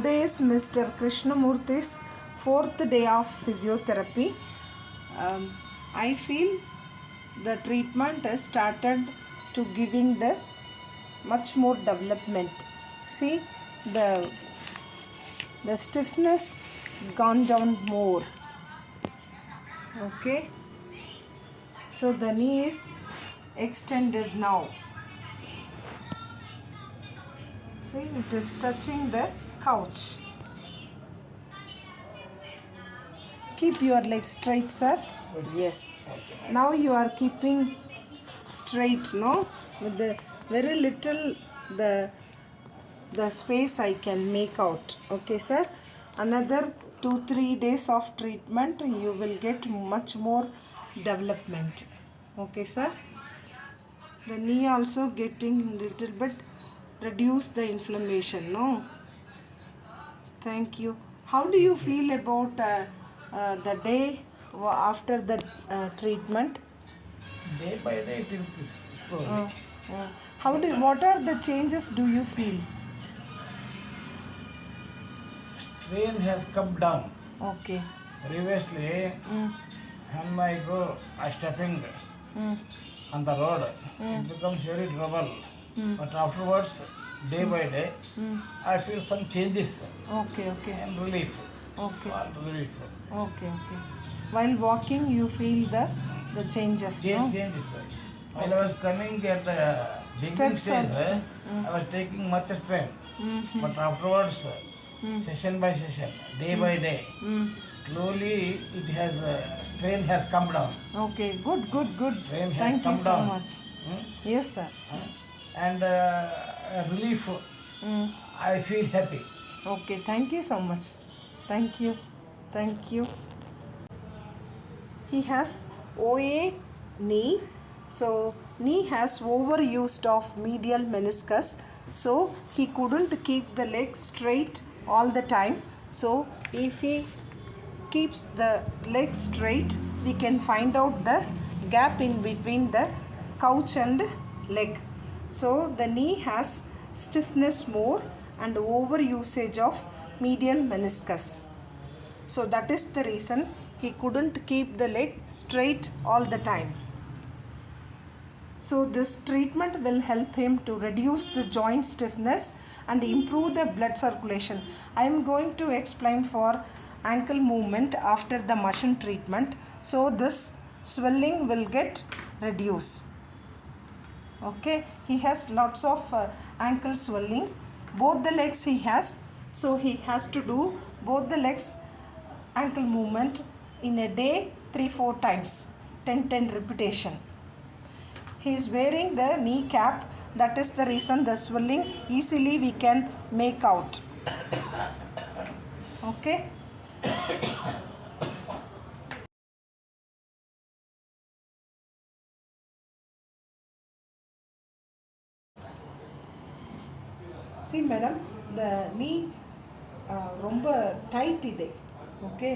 Today is Mr. Krishnamurthy's fourth day of physiotherapy. I feel the treatment has started to giving the much more development. See the stiffness gone down more. Okay, so the knee is extended now. See, it is touching the couch. Keep your legs straight, sir. Yes. Now you are keeping straight, no? With the very little the space I can make out. Okay, sir. Another 2-3 days of treatment, you will get much more development. Okay, sir. The knee also getting little bit reduce the inflammation, no? Thank you. How do you feel about the day after the treatment? Day by day it increases slowly. What are the changes do you feel? Strain has come down. Okay. Previously, when I go stepping on the road, it becomes very trouble. But afterwards, day by day, I feel some changes Okay. and relief. Okay. Relief. Okay. While walking, you feel the changes, no? Changes. While I was coming at the beginning Steps stage, I was taking much strain. But afterwards, session by session, day by day, slowly it has strain has come down. Okay. Good. Strain has Thank come you so down. much. Yes, sir. And relief. I feel happy. Okay. Thank you so much. Thank you. He has OA knee. So knee has overused of medial meniscus. So he couldn't keep the leg straight all the time. So if he keeps the leg straight, we can find out the gap in between the couch and leg. So the knee has stiffness more and overusage of medial meniscus. So that is the reason he couldn't keep the leg straight all the time. So this treatment will help him to reduce the joint stiffness and improve the blood circulation. I am going to explain for ankle movement after the machine treatment. So this swelling will get reduced. Okay, he has lots of ankle swelling. Both the legs he has. So he has to do both the legs ankle movement in a day 3-4 times, 10 repetition. He is wearing the knee cap. That is the reason the swelling easily we can make out. Okay. See madam, the knee ரொம்ப tight ಇದೆ. Okay,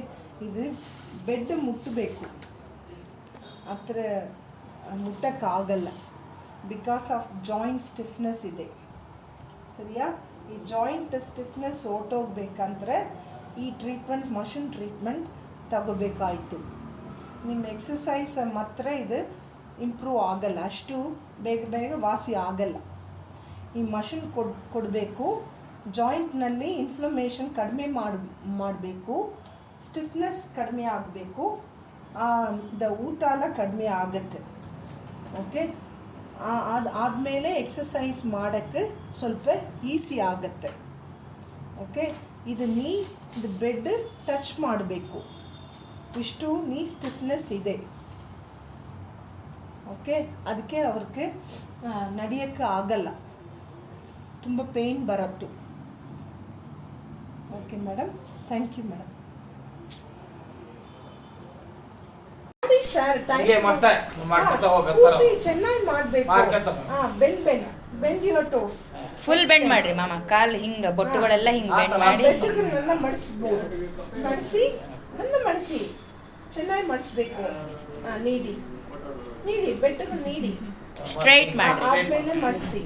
ಇದು bed ಮುಟ್ಟಬೇಕು, ಹತ್ರ ಮುಟ್ಟಕ್ಕಾಗಲ್ಲ. Because of joint stiffness ಇದೆ. ಸರಿಯಾ? ಈ joint stiffness ಹೊರಟೋಗ್ಬೇಕಂದ್ರೆ ಈ treatment, machine treatment ತಗೋಬೇಕಾಯಿತು. ನಿಮ್ಮ ಎಕ್ಸಸೈಸ್ ಮಾತ್ರ ಇದು ಇಂಪ್ರೂವ್ ಆಗಲ್ಲ, ಅಷ್ಟು ಬೇಗ ವಾಸಿ ಆಗಲ್ಲ. ಈ ಮಷಿನ್ ಕೊಡಬೇಕು. ಜಾಯಿಂಟ್ನಲ್ಲಿ ಇನ್ಫ್ಲಮೇಷನ್ ಕಡಿಮೆ ಮಾಡಬೇಕು, ಸ್ಟಿಫ್ನೆಸ್ ಕಡಿಮೆ ಆಗಬೇಕು, ಊತಾಲ ಕಡಿಮೆ ಆಗುತ್ತೆ. ಓಕೆ, ಆದಮೇಲೆ ಎಕ್ಸಸೈಸ್ ಮಾಡೋಕ್ಕೆ ಸ್ವಲ್ಪ ಈಸಿ ಆಗುತ್ತೆ. ಓಕೆ, ಇದು ಬೆಡ್ ಟಚ್ ಮಾಡಬೇಕು, ಇಷ್ಟು ನೀ ಸ್ಟಿಫ್ನೆಸ್ ಇದೆ. ಓಕೆ, ಅದಕ್ಕೆ ಅವ್ರಿಗೆ ನಡೆಯೋಕ್ಕೆ ಆಗಲ್ಲ, ತುಂಬ ಪೇಯ್ನ್ ಬರುತ್ತೆ. Okay madam, thank you madam. Sir ಚೆನ್ನಾಗಿ ಮಾಡಬೇಕು. Bend your toes. Full bend ಮಾಡ್ರಿ ಮಾಮ, ಕಾಲ್ ಹಿಂಗ ಬೊಟ್ಟುಗಳೆಲ್ಲ ಹಿಂಗ ಬೆಂಡ್ ಮಾಡಿ ಬೆಟ್ಟಗಳನ್ನೆಲ್ಲ ಮಡಿಸ್ಬೋದು. ಮಡಿಸಿ ಚೆನ್ನಾಗಿ ಮಡಿಸ್ಬೇಕು. ನೀಡಿ ಬೆಟ್ಟಗಳು ನೀಡಿ ಸ್ಟ್ರೈಟ್ ಮಾಡ್ರಿ. ಆದ್ಮೇಲೆ ಮಡಿಸಿ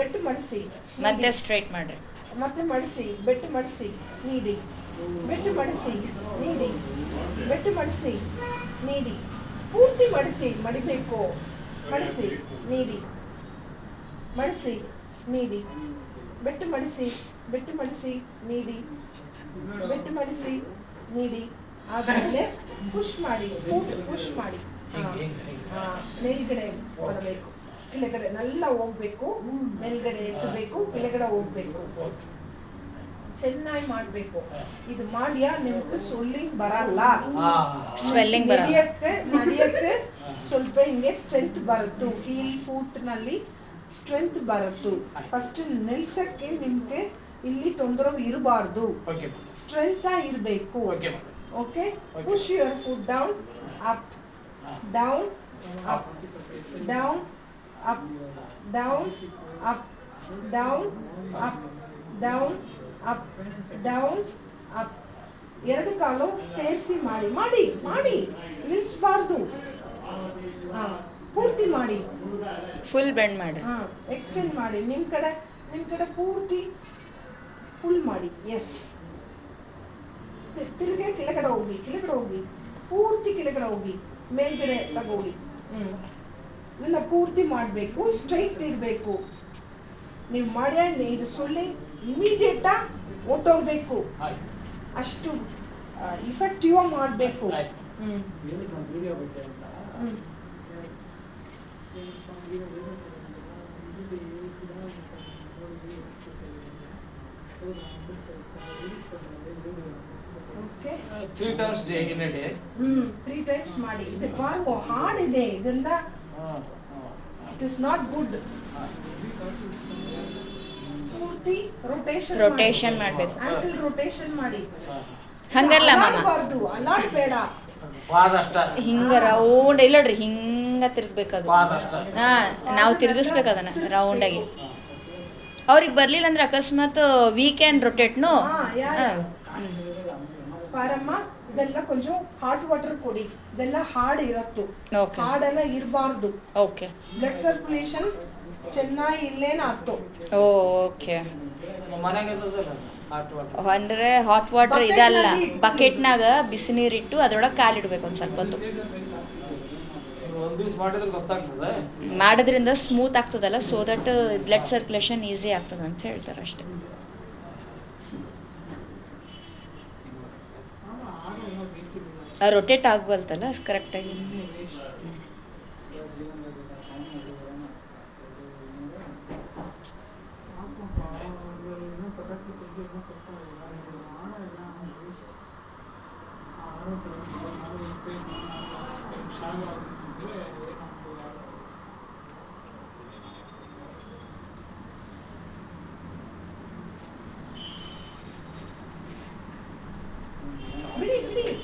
ಬೆಟ್ಟು ಮಡಿಸಿ ಮತ್ತೆ ಸ್ಟ್ರೈಟ್ ಮಾಡ್ರಿ. ಮತ್ತೆ ಮಡಿಸಿ, ಬೆಟ್ಟು ಮಡಿಸಿ ನೀಡಿ, ಬೆಟ್ಟು ಮಡಿಸಿ ನೀಡಿ, ಬೆಟ್ಟು ಮಡಿಸಿ ನೀಡಿ, ಪೂರ್ತಿ ಮಡಿಸಿ, ಮಡಿಬೇಕು, ಮಡಿಸಿ ನೀಡಿ, ಮಡಿಸಿ ನೀಡಿ, ಬೆಟ್ಟು ಮಡಿಸಿ, ಬೆಟ್ಟು ಮಡಿಸಿ ನೀಡಿ, ಬೆಟ್ಟು ಮಡಿಸಿ ನೀಡಿ. ಆದಮೇಲೆ ಪುಷ್ ಮಾಡಿ, ಫುಟ್ ಪುಷ್ ಮಾಡಿ, ಮೇಲ್ಗಡೆ ಬರಬೇಕು, ಕೆಳಗಡೆ ನೆಲ್ಲ ಹೋಗ್ಬೇಕು, ಮೇಲ್ಗಡೆ ಎತ್ತಬೇಕು, ಕೆಳಗಡೆ ಹೋಗ್ಬೇಕು, ಚೆನ್ನಾಗಿ ಮಾಡಬೇಕು. ಇದು ಮಾಡಿಯಾ ನಿಮ್ಗೆ ಸ್ವೆಲ್ಲಿಂಗ್ ಬರಲ್ಲ, ಸ್ವೆಲ್ಲಿಂಗ್ ನಡೆಯಕ್ಕೆ ಸ್ವಲ್ಪ ಹಿಂಗೆ ಸ್ಟ್ರೆಂತ್ ಬರುತ್ತು, ಹೀಲ್ ಫೂಟ್ ನಲ್ಲಿ ಸ್ಟ್ರೆಂತ್ ಬರುತ್ತು. ಫಸ್ಟ್ ನಿಲ್ಸಕ್ಕೆ ನಿಮ್ಗೆ ಇಲ್ಲಿ ತೊಂದರೆ ಇರಬಾರ್ದು, ಸ್ಟ್ರೆಂತ್ ಇರಬೇಕು. Okay, push your foot down, up down, up down, up down, up down, up down, up down, up. ಎರಡು ಕಾಲು ಸೇರಿಸಿ ಮಾಡಿ ಮಾಡಿ ಮಾಡಿ, ನಿಲ್ಲಿಸಬಾರ್ದು. ಪೂರ್ತಿ ಮಾಡಿ, ಫುಲ್ ಬೆಂಡ್ ಮಾಡಿ, ಎಕ್ಸ್ಟೆಂಡ್ ಮಾಡಿ, ನಿಮ್ಮ ಕಡೆ ಪೂರ್ತಿ ಫುಲ್ ಮಾಡಿ. ಎಸ್, ತಿರುಗಿ ಕೆಳಗಡೆ ಹೋಗಿ, ಕೆಳಗಡೆ ಹೋಗಿ, ಪೂರ್ತಿ ಕೆಳಗಡೆ ಹೋಗಿ, ಮೇಲ್ಗಡೆ ತಗೋಗಿ. ನನ್ನ ಪೂರ್ತಿ ಮಾಡಬೇಕು, ಸ್ಟ್ರೈಟ್ ಇರಬೇಕು. ನೀವು ಮಾಡಿ ಇದು ಸೊಳ್ಳೆ ಇಮಿಡಿಯೇಟಾ ಹೊಟ್ಟೋಗ್ಬೇಕು, ಅಷ್ಟು ಇಫೆಕ್ಟಿವ್ ಮಾಡಬೇಕು. Okay, 3 times day in a day. 3 times ಮಾಡಿ. ಇದು ಬಾರ್ಗೋ ಹಾರ್ಡ್ ಇದೆ, ಇದರಿಂದ ಇಟ್ ಇಸ್ ನಾಟ್ ಗುಡ್. ಪೂರ್ತಿ ರೊಟೇಷನ್ ಮಾಡಬೇಕು, ಆಂಕಲ್ ರೊಟೇಷನ್ ಮಾಡಿ. ಹಂಗಲ್ಲ ಮಾಮ, ಅಲ್ಲಾಡಬಾರ್ದು, ಅಲ್ಲಾಡಬೇಡ. ಹಿಂಗ ರೌಂಡ್ ಇಲ್ಲ ನೋಡ್ರಿ, ಹಿಂಗ ತಿರ್ಗ್ಬೇಕದು. ಹಾ, ನಾವು ತಿರ್ಗಿಸ್ಬೇಕು ಅದನ್ನ ರೌಂಡ್ ಆಗಿ. ಅವ್ರಿಗೆ ಬರ್ಲಿಲ್ಲ ಅಂದ್ರೆ ಅಕಸ್ಮಾತ್ ವಿ ಕ್ಯಾನ್ ರೊಟೇಟ್ನು. ಪಾರಮ್ಮ, ಇದೆಲ್ಲ ಕೊಂಚ ಹಾಟ್ ವಾಟರ್ ಕೊಡಿ, ಇದೆಲ್ಲ ಹಾರ್ಡ್ ಇರತ್ತು, ಹಾರ್ಡ್ ಎಲ್ಲ ಇರಬಾರ್ದು. ಓಕೆ, ಬ್ಲಡ್ ಸರ್ಕ್ಯುಲೇಷನ್ ಚೆನ್ನಾಗಿ ಇಲ್ಲೇನ ಆಗ್ತು. ಓಕೆ, ಅಂದ್ರೆ ಹಾಟ್ ವಾಟರ್ ಇದಲ್ಲ, ಬಕೆಟ್ನಾಗ ಬಿಸಿ ನೀರಿಟ್ಟು ಅದ್ರೊಳಗೆ ಕಾಲಿಡ್ಬೇಕು ಒಂದು ಸ್ವಲ್ಪ ಹೊತ್ತು. ಮಾಡೋದ್ರಿಂದ ಸ್ಮೂತ್ ಆಗ್ತದಲ್ಲ, so that blood circulation easy ಆಗ್ತದೆ ಅಂತ ಹೇಳ್ತಾರೆ ಅಷ್ಟೇ. ರೊಟೇಟ್ ಆಗ್ಬಲ್ತಲ್ಲ ಕರೆಕ್ಟಾಗಿ. ಬಿಡಿ ಬಿಡಿ.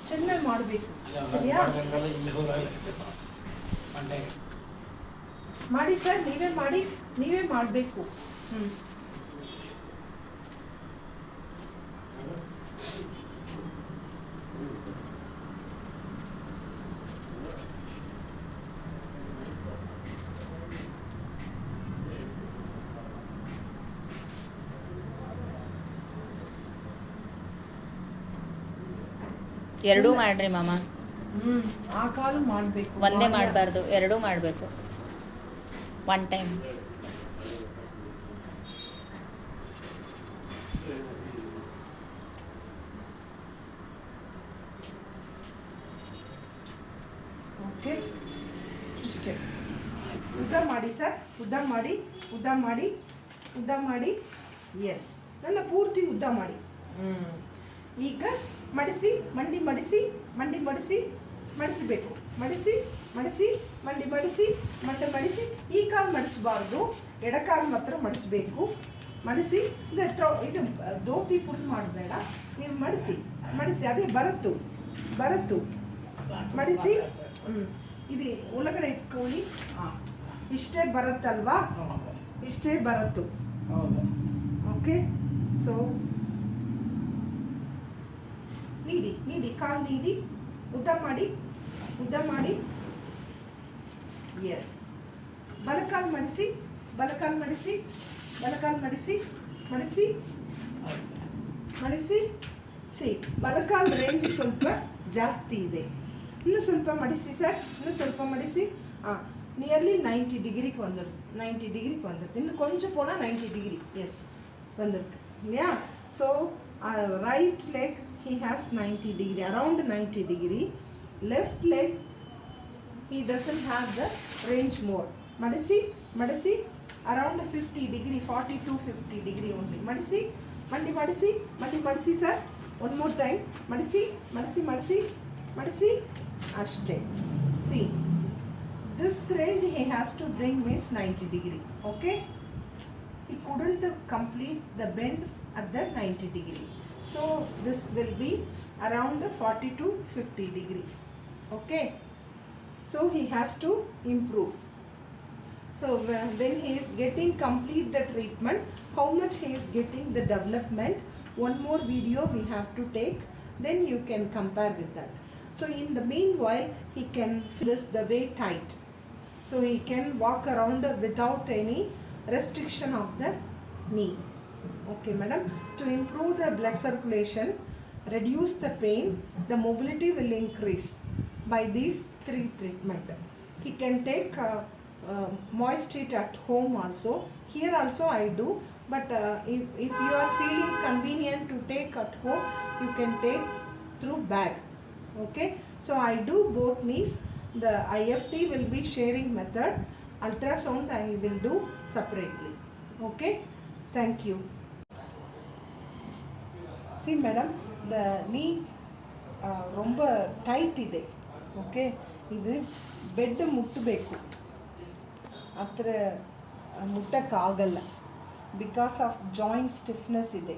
ಚೆನ್ನಾಗಿ ಮಾಡಬೇಕು, ಸರಿಯಾ? ಮಾಡಿ ಸರ್, ನೀವೇ ಮಾಡಿ, ನೀವೇ ಮಾಡಬೇಕು. ಎರಡೂ ಮಾಡ್ರಿ ಮಾಮ, ಆ ಕಾಲು ಮಾಡಬೇಕು, ಒಂದೇ ಮಾಡಬಾರ್ದು, ಎರಡೂ ಮಾಡಬೇಕು ಒನ್ ಟೈಮ್. ಓಕೆ, ಇಷ್ಟೇ. ಉದ್ದ ಮಾಡಿ ಸರ್, ಉದ್ದ ಮಾಡಿ, ಉದ್ದ ಮಾಡಿ, ಉದ್ದ ಮಾಡಿ. ಎಸ್, ನನ್ನ ಪೂರ್ತಿ ಉದ್ದ ಮಾಡಿ. ಈಗ ಮಡಿಸಿ, ಮಂಡಿ ಮಡಿಸಿ, ಮಂಡಿ ಮಡಿಸಿ, ಮಡಿಸಬೇಕು, ಮಡಿಸಿ ಮಡಿಸಿ, ಮಂಡಿ ಮಡಿಸಿ, ಮಂಡಿ ಮಡಿಸಿ. ಈ ಕಾಲು ಮಡಿಸಬಾರ್ದು, ಎಡಕಾಲು ಮಾತ್ರ ಮಡಿಸಬೇಕು. ಮಡಿಸಿ, ಇದು ದೋತಿ ಪುಲ್ ಮಾಡಬೇಡ, ನೀವು ಮಡಿಸಿ ಮಡಿಸಿ, ಅದೇ ಬರುತ್ತು ಬರುತ್ತು, ಮಡಿಸಿ. ಇದು ಒಳಗಡೆ ಇಟ್ಕೊಳ್ಳಿ. ಇಷ್ಟೇ ಬರುತ್ತಲ್ವಾ, ಇಷ್ಟೇ ಬರುತ್ತು. ಓಕೆ, ಸೊ ನೀಡಿ ಕಾಲು ನೀಡಿ ಉದ್ದ ಮಾಡಿ ಎಸ್ ಬಲಕಾಲು ಮಡಿಸಿ ಸಿ ಬಲಕಾಲು ರೇಂಜ್ ಸ್ವಲ್ಪ ಜಾಸ್ತಿ ಇದೆ. ಇನ್ನೂ ಸ್ವಲ್ಪ ಮಡಿಸಿ ಸರ್, ಇನ್ನೂ ಸ್ವಲ್ಪ ಮಡಿಸಿ. ನಿಯರ್ಲಿ 90 டிகிரிக்கு வந்துடுது. 90 டிகிரிக்கு வந்துடுது. இன்னும் கொஞ்சம் போனால் 90 டிகிரி எஸ் வந்திருக்கு இல்லையா? So right leg he has 90 degree, around 90 degree. Left leg he doesn't have the range more. Madisi around 50 degree, 40 to 50 degree only. Madisi sir, one more time. Madisi ashte. See, this range he has to bring means 90 degree. Okay, he couldn't complete the bend at the 90 degree. So this will be around 40 to 50 degree. Okay, so he has to improve. So when he is getting complete the treatment, how much he is getting the development, one more video we have to take, then you can compare with that. So in the meanwhile he can feel this the way tight, so he can walk around without any restriction of the knee. Okay madam, to improve the blood circulation, reduce the pain, the mobility will increase by these 3 treatment. He can take moist heat at home also. Here also I do, but if you are feeling convenient to take at home, you can take through bag. Okay, so I do both knees. The IFT will be sharing method, ultrasound I will do separately. Okay, thank you. See madam, the knee ரொம்ப tight ಇದೆ. Okay, ಇದು bed ಮುಟ್ಟಬೇಕು, ಹತ್ರ ಮುಟ್ಟಕ್ಕಾಗಲ್ಲ because of joint stiffness ಇದೆ.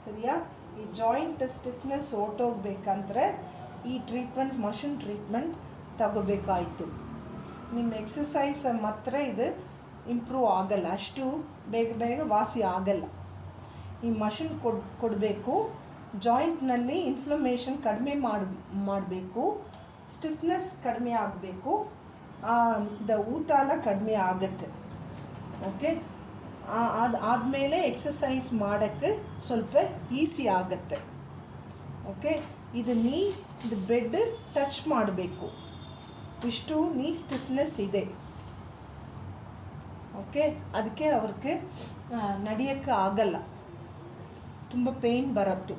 ಸರಿಯಾ? ಈ joint stiffness ಹೊರ್ಟೋಗ್ಬೇಕಂದ್ರೆ ಈ treatment, machine treatment ತಗೋಬೇಕಾಯಿತು. ನಿಮ್ಮ ಎಕ್ಸಸೈಸ್ ಮಾತ್ರ ಇದು ಇಂಪ್ರೂವ್ ಆಗಲ್ಲ, ಅಷ್ಟು ಬೇಗ ವಾಸಿ ಆಗಲ್ಲ. ಈ ಮಷಿನ್ ಕೊಡಬೇಕು, ಜಾಯಿಂಟ್ನಲ್ಲಿ ಇನ್ಫ್ಲಮೇಷನ್ ಕಡಿಮೆ ಮಾಡಬೇಕು, ಸ್ಟಿಫ್ನೆಸ್ ಕಡಿಮೆ ಆಗಬೇಕು, ಊತಾಲ ಕಡಿಮೆ ಆಗುತ್ತೆ. ಓಕೆ, ಆದಮೇಲೆ ಎಕ್ಸಸೈಸ್ ಮಾಡೋಕ್ಕೆ ಸ್ವಲ್ಪ ಈಸಿ ಆಗುತ್ತೆ. ಓಕೆ, ಇದು ಬೆಡ್ ಟಚ್ ಮಾಡಬೇಕು, ಇಷ್ಟು ನೀ ಸ್ಟಿಫ್ನೆಸ್ ಇದೆ. ಓಕೆ, ಅದಕ್ಕೆ ಅವ್ರಿಗೆ ನಡೆಯೋಕ್ಕೆ ಆಗಲ್ಲ, ತುಂಬ ಪೇಯ್ನ್ ಬರುತ್ತೆ.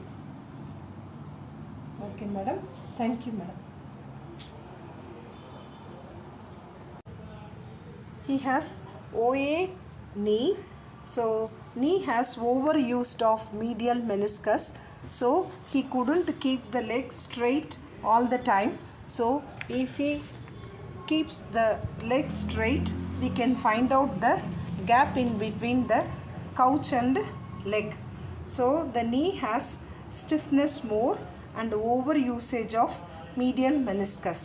Okay madam, thank you madam. He has OA knee, so knee has overused of medial meniscus, so he couldn't keep the leg straight all the time. So if he keeps the leg straight, we can find out the gap in between the couch and leg. So the knee has stiffness more and overusage of medial meniscus.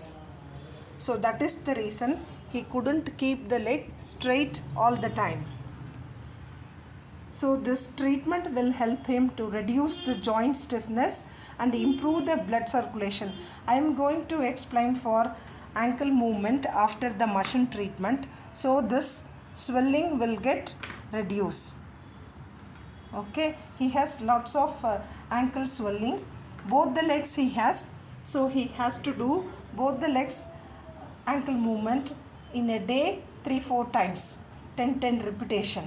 So that is the reason he couldn't keep the leg straight all the time. So this treatment will help him to reduce the joint stiffness and improve the blood circulation. I am going to explain for ankle movement after the machine treatment. So this swelling will get reduced. Okay, he has lots of ankle swelling. Both the legs he has, so he has to do both the legs ankle movement in a day 3-4 times, 10 repetition.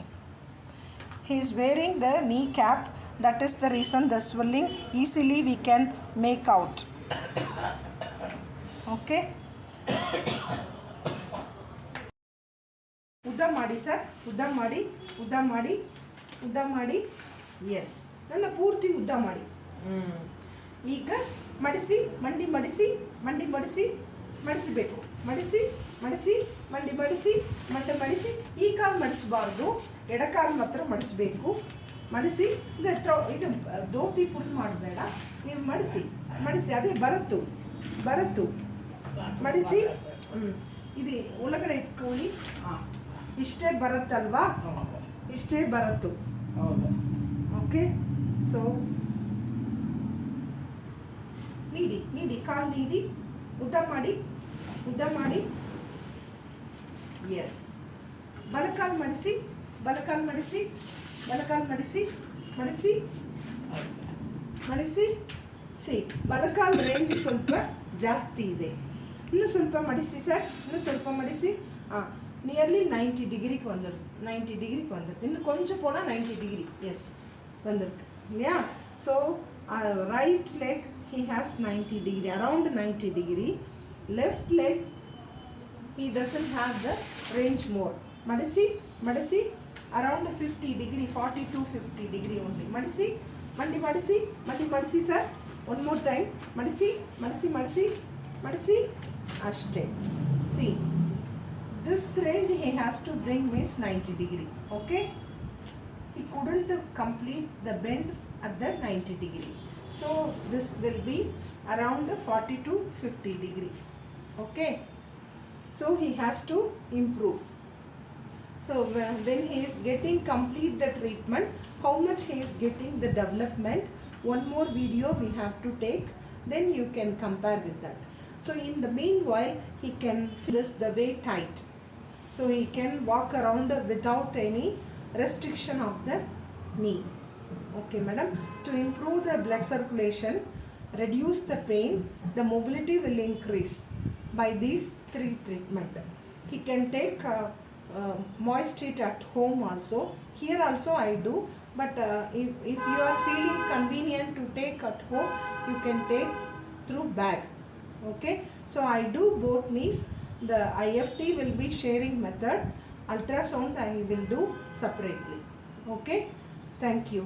He is wearing the knee cap, that is the reason the swelling easily we can make out. Okay, ಉದ್ದ ಮಾಡಿ sir, ಉದ್ದ ಮಾಡಿ S, ನನ್ನ ಪೂರ್ತಿ ಉದ್ದ ಮಾಡಿ. ಈಗ ಮಡಿಸಬೇಕು, ಮಡಿಸಿ ಈ ಕಾಲು ಮಡಿಸಬಾರ್ದು, ಎಡಕಾಲು ಮಾತ್ರ ಮಡಿಸಬೇಕು. ಮಡಿಸಿ ಇದು ದೋತಿ ಪುಲ್ ಮಾಡಬೇಡ, ನೀವು ಮಡಿಸಿ ಅದೇ ಬರತ್ತು ಮಡಿಸಿ. ಇದು ಒಳಗಡೆ ಇಟ್ಕೊಳ್ಳಿ, ಇಷ್ಟೇ ಬರುತ್ತಲ್ವಾ, ಇಷ್ಟೇ ಬರತ್ತು. ಓಕೆ, ಸೊ ನೀಡಿ ಕಾಲು ನೀಡಿ ಉದ್ದ ಮಾಡಿ ಎಸ್ ಬಲಕಾಲು ಮಡಿಸಿ ಸಿ ಬಲಕಾಲು ರೇಂಜ್ ಸ್ವಲ್ಪ ಜಾಸ್ತಿ ಇದೆ. ಇನ್ನೂ ಸ್ವಲ್ಪ ಮಡಿಸಿ ಸರ್, ಇನ್ನೂ ಸ್ವಲ್ಪ ಮಡಿಸಿ. ಹಾಂ, ನಿಯರ್ಲಿ 90 ಡಿಗ್ರಿಗೆ வந்துருக்கு. இன்னும் கொஞ்சம் போனால் 90 டிகிரி. எஸ் வந்திருக்கு இல்லையா? So right leg he has 90 degree, around 90 degree. Left leg he doesn't have the range more. Madisi around 50 degree, 40 to 50 degree only. Madisi sir, one more time. Madisi ashte. See, this range he has to bring means 90 degree. Okay, he couldn't complete the bend at the 90 degree, so this will be around 40 to 50 degree. Okay, so he has to improve. So when he is getting complete the treatment, how much he is getting the development, one more video we have to take, then you can compare with that. So in the meanwhile he can feel this the way tight, so he can walk around without any restriction of the knee. Okay madam, to improve the blood circulation, reduce the pain, the mobility will increase by these 3 treatment. He can take moist heat at home also. Here also I do, but if you are feeling convenient to take at home, you can take through bag. Okay, so I do both knees. The IFT will be sharing method, ultrasound I will do separately. Okay, thank you.